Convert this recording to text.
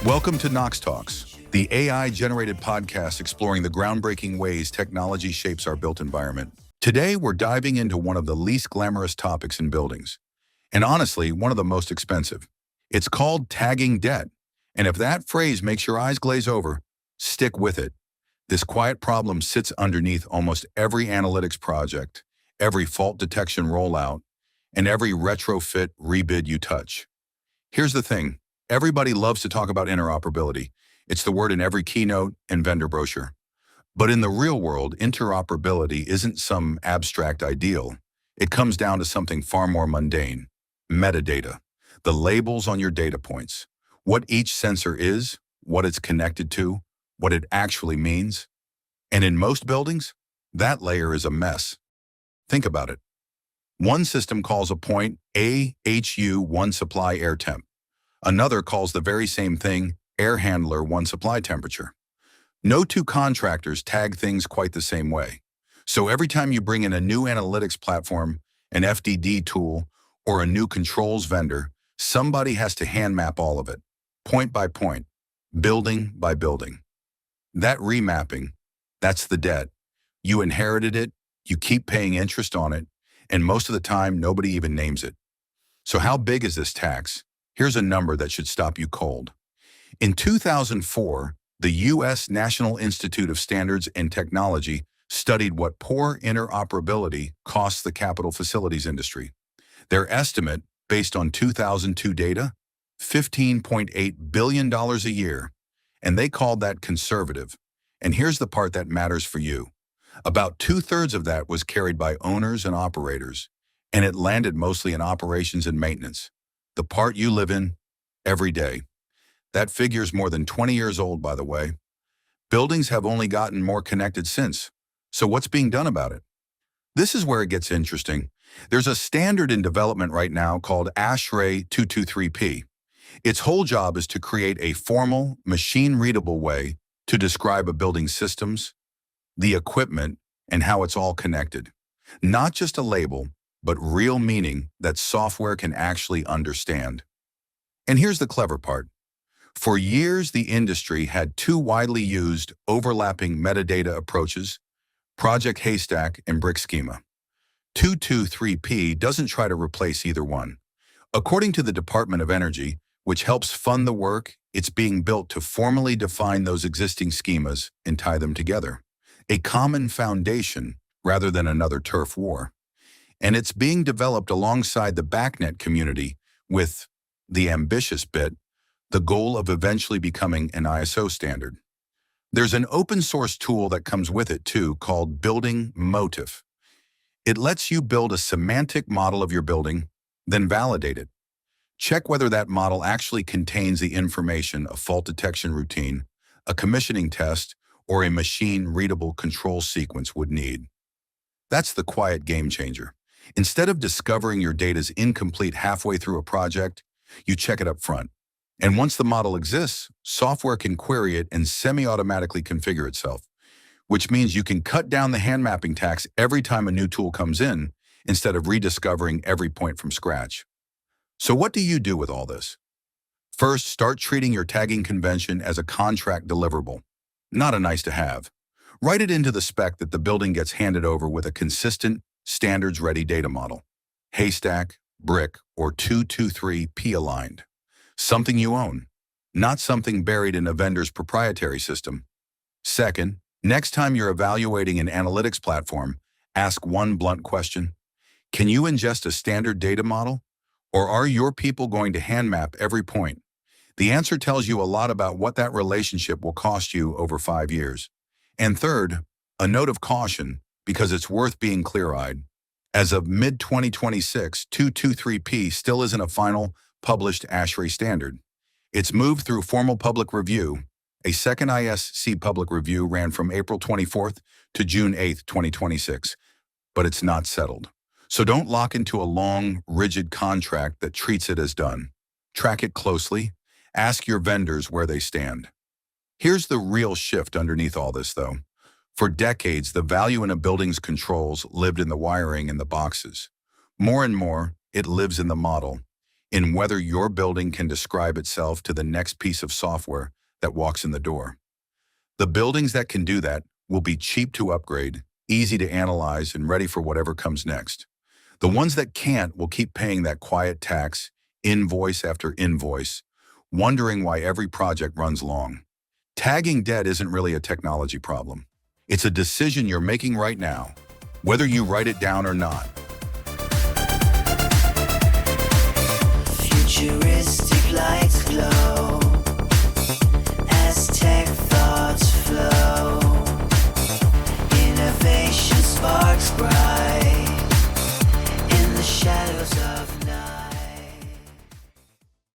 Welcome to Knox Talks, the AI-generated podcast exploring the groundbreaking ways technology shapes our built environment. Today, we're diving into one of the least glamorous topics in buildings, and honestly, one of the most expensive. It's called tagging debt, and if that phrase makes your eyes glaze over, stick with it. This quiet problem sits underneath almost every analytics project, every fault detection rollout, and every retrofit rebid you touch. Here's the thing. Everybody loves to talk about interoperability. It's the word in every keynote and vendor brochure. But in the real world, interoperability isn't some abstract ideal. It comes down to something far more mundane: metadata, the labels on your data points, what each sensor is, what it's connected to, what it actually means. And in most buildings, that layer is a mess. Think about it. One system calls a point AHU 1 supply air temp. Another calls the very same thing air handler 1 supply temperature. No two contractors tag things quite the same way. So every time you bring in a new analytics platform, an FDD tool, or a new controls vendor, somebody has to hand map all of it, point by point, building by building. That remapping, that's the debt. You inherited it, you keep paying interest on it, and most of the time, nobody even names it. So how big is this tax? Here's a number that should stop you cold. In 2004, the U.S. National Institute of Standards and Technology studied what poor interoperability costs the capital facilities industry. Their estimate, based on 2002 data, $15.8 billion a year, and they called that conservative. And here's the part that matters for you. About 2/3 of that was carried by owners and operators, and it landed mostly in operations and maintenance, the part you live in every day. That figure's more than 20 years old, by the way. Buildings have only gotten more connected since. So what's being done about it? This is where it gets interesting. There's a standard in development right now called ASHRAE 223P. Its whole job is to create a formal, machine-readable way to describe a building's systems, the equipment, and how it's all connected. Not just a label, but real meaning that software can actually understand. And here's the clever part. For years, the industry had two widely used, overlapping metadata approaches: Project Haystack and Brick Schema. 223P doesn't try to replace either one. According to the Department of Energy, which helps fund the work, it's being built to formally define those existing schemas and tie them together. A common foundation rather than another turf war. And it's being developed alongside the BACnet community with, the ambitious bit, the goal of eventually becoming an ISO standard. There's an open source tool that comes with it too called buildingMOTIF. It lets you build a semantic model of your building, then validate it. Check whether that model actually contains the information a fault detection routine, a commissioning test, or a machine-readable control sequence would need. That's the quiet game changer. Instead of discovering your data's incomplete halfway through a project, you check it up front. And once the model exists, software can query it and semi-automatically configure itself, which means you can cut down the hand mapping tax every time a new tool comes in, instead of rediscovering every point from scratch. So what do you do with all this? First, start treating your tagging convention as a contract deliverable, not a nice to have. Write it into the spec that the building gets handed over with a consistent, standards-ready data model. Haystack, Brick, or 223P aligned. Something you own, not something buried in a vendor's proprietary system. Second, next time you're evaluating an analytics platform, ask one blunt question. Can you ingest a standard data model? Or are your people going to hand map every point? The answer tells you a lot about what that relationship will cost you over 5 years. And third, a note of caution, because it's worth being clear-eyed. As of mid-2026, 223P still isn't a final, published ASHRAE standard. It's moved through formal public review. A second ISC public review ran from April 24th to June 8th, 2026, but it's not settled. So don't lock into a long, rigid contract that treats it as done. Track it closely. Ask your vendors where they stand. Here's the real shift underneath all this, though. For decades, the value in a building's controls lived in the wiring and the boxes. More and more, it lives in the model, in whether your building can describe itself to the next piece of software that walks in the door. The buildings that can do that will be cheap to upgrade, easy to analyze, and ready for whatever comes next. The ones that can't will keep paying that quiet tax, invoice after invoice, wondering why every project runs long. Tagging debt isn't really a technology problem. It's a decision you're making right now, whether you write it down or not. Futuristic lights glow.